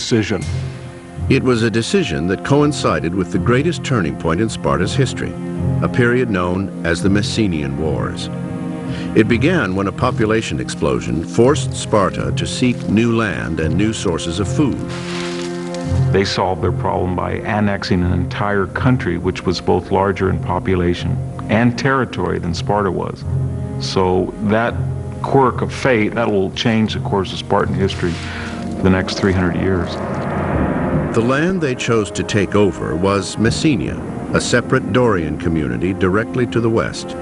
decision. It was a decision that coincided with the greatest turning point in Sparta's history, a period known as the Messenian Wars. It began when a population explosion forced Sparta to seek new land and new sources of food. They solved their problem by annexing an entire country which was both larger in population and territory than Sparta was. So that quirk of fate, that will change the course of Spartan history for the next 300 years. The land they chose to take over was Messenia, a separate Dorian community directly to the west.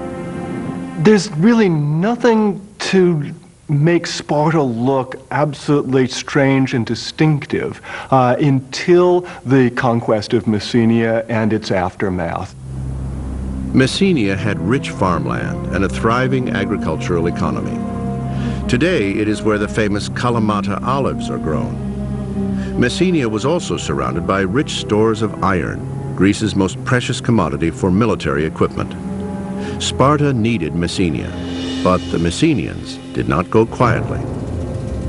There's really nothing to make Sparta look absolutely strange and distinctive until the conquest of Messenia and its aftermath. Messenia had rich farmland and a thriving agricultural economy. Today, it is where the famous Kalamata olives are grown. Messenia was also surrounded by rich stores of iron, Greece's most precious commodity for military equipment. Sparta needed Messenia, but the Messenians did not go quietly.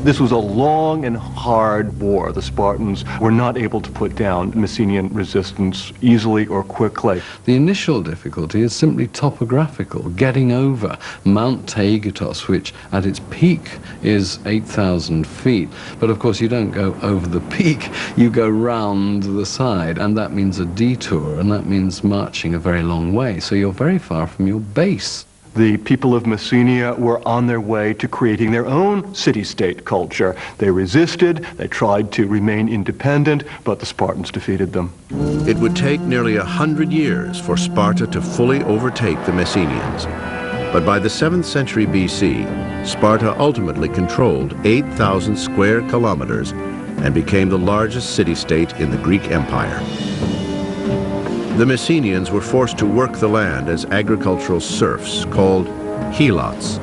This was a long and hard war. The Spartans were not able to put down Messenian resistance easily or quickly. The initial difficulty is simply topographical, getting over Mount Taygetos, which at its peak is 8,000 feet. But of course you don't go over the peak, you go round the side, and that means a detour, and that means marching a very long way. So you're very far from your base. The people of Messenia were on their way to creating their own city-state culture. They resisted, they tried to remain independent, but the Spartans defeated them. It would take nearly 100 years for Sparta to fully overtake the Messenians. But by the 7th century BC, Sparta ultimately controlled 8,000 square kilometers and became the largest city-state in the Greek Empire. The Messenians were forced to work the land as agricultural serfs called helots.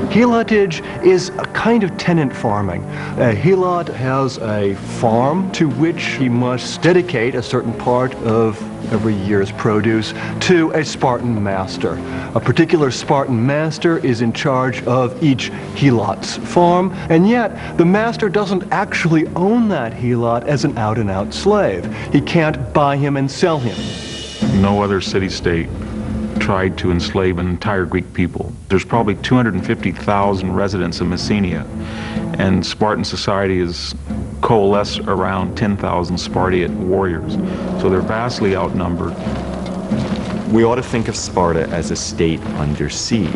Helotage is a kind of tenant farming. A helot has a farm to which he must dedicate a certain part of every year's produce to a Spartan master. A particular Spartan master is in charge of each helot's farm, and yet the master doesn't actually own that helot as an out-and-out slave. He can't buy him and sell him. No other city-state tried to enslave an entire Greek people. There's probably 250,000 residents of Messenia, and Spartan society is coalesced around 10,000 Spartan warriors. So they're vastly outnumbered. We ought to think of Sparta as a state under siege.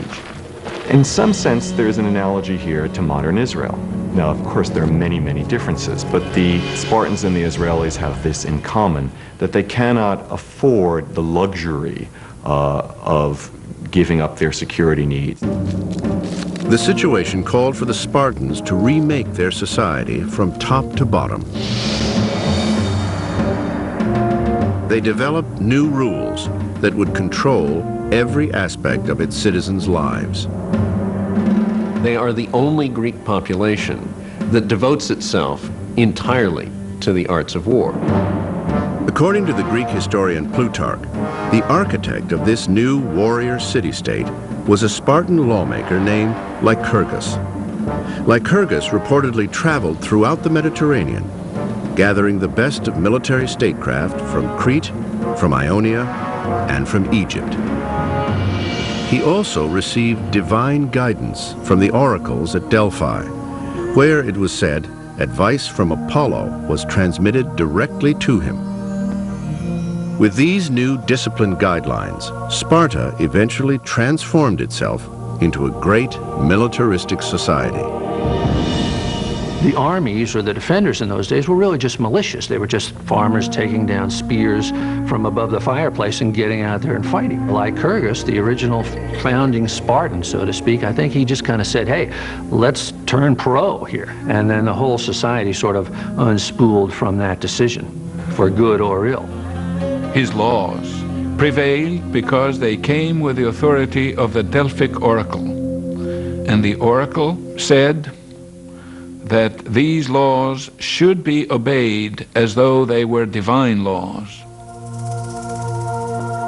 In some sense, there's an analogy here to modern Israel. Now, of course, there are many, many differences, but the Spartans and the Israelis have this in common, that they cannot afford the luxury of giving up their security needs. The situation called for the Spartans to remake their society from top to bottom. They developed new rules that would control every aspect of its citizens' lives. They are the only Greek population that devotes itself entirely to the arts of war. According to the Greek historian Plutarch, the architect of this new warrior city-state was a Spartan lawmaker named Lycurgus. Lycurgus reportedly traveled throughout the Mediterranean, gathering the best of military statecraft from Crete, from Ionia, and from Egypt. He also received divine guidance from the oracles at Delphi, where it was said advice from Apollo was transmitted directly to him. With these new discipline guidelines, Sparta eventually transformed itself into a great militaristic society. The armies or the defenders in those days were really just militias. They were just farmers taking down spears from above the fireplace and getting out there and fighting. Lycurgus, the original founding Spartan, so to speak, I think he just kind of said, hey, let's turn pro here. And then the whole society sort of unspooled from that decision, for good or ill. His laws prevailed because they came with the authority of the Delphic oracle. And the oracle said that these laws should be obeyed as though they were divine laws.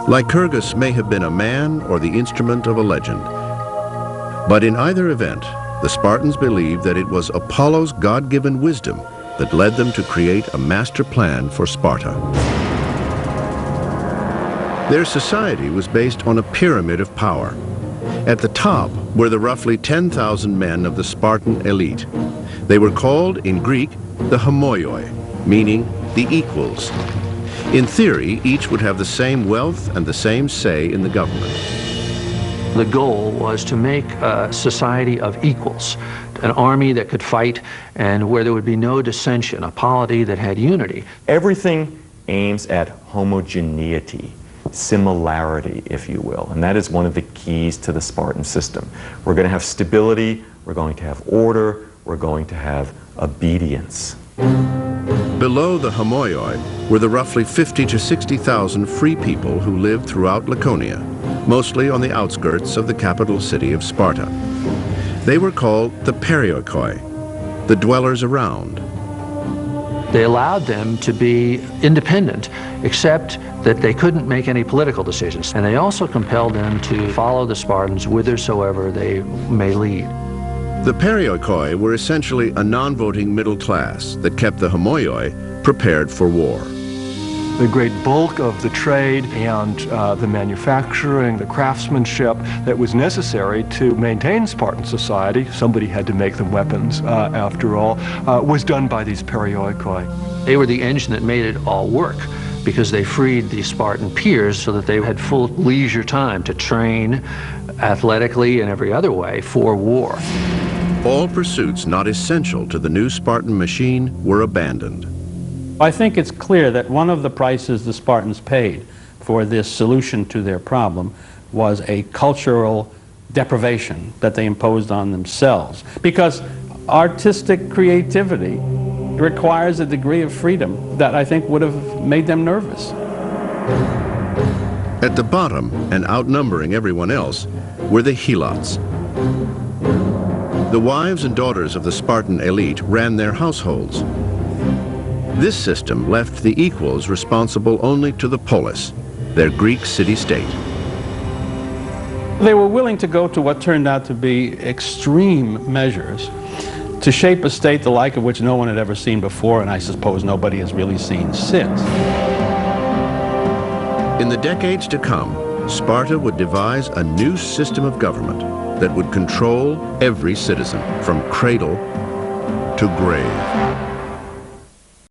Lycurgus may have been a man or the instrument of a legend. But in either event, the Spartans believed that it was Apollo's God-given wisdom that led them to create a master plan for Sparta. Their society was based on a pyramid of power. At the top were the roughly 10,000 men of the Spartan elite. They were called, in Greek, the homoioi, meaning the equals. In theory, each would have the same wealth and the same say in the government. The goal was to make a society of equals, an army that could fight and where there would be no dissension, a polity that had unity. Everything aims at homogeneity, similarity, if you will, and that is one of the keys to the Spartan system. We're going to have stability, we're going to have order, we're going to have obedience. Below the homoioi were the roughly 50 to 60,000 free people who lived throughout Laconia, mostly on the outskirts of the capital city of Sparta. They were called the perioikoi, the dwellers around. They allowed them to be independent, except that they couldn't make any political decisions. And they also compelled them to follow the Spartans whithersoever they may lead. The perioikoi were essentially a non-voting middle class that kept the homoioi prepared for war. The great bulk of the trade and the manufacturing, the craftsmanship that was necessary to maintain Spartan society, somebody had to make them weapons after all, was done by these perioikoi. They were the engine that made it all work because they freed the Spartan peers so that they had full leisure time to train athletically and every other way for war. All pursuits not essential to the new Spartan machine were abandoned. I think it's clear that one of the prices the Spartans paid for this solution to their problem was a cultural deprivation that they imposed on themselves. Because artistic creativity requires a degree of freedom that I think would have made them nervous. At the bottom, and outnumbering everyone else, were the helots. The wives and daughters of the Spartan elite ran their households. This system left the equals responsible only to the polis, their Greek city-state. They were willing to go to what turned out to be extreme measures to shape a state the like of which no one had ever seen before, and I suppose nobody has really seen since. In the decades to come, Sparta would devise a new system of government that would control every citizen from cradle to grave.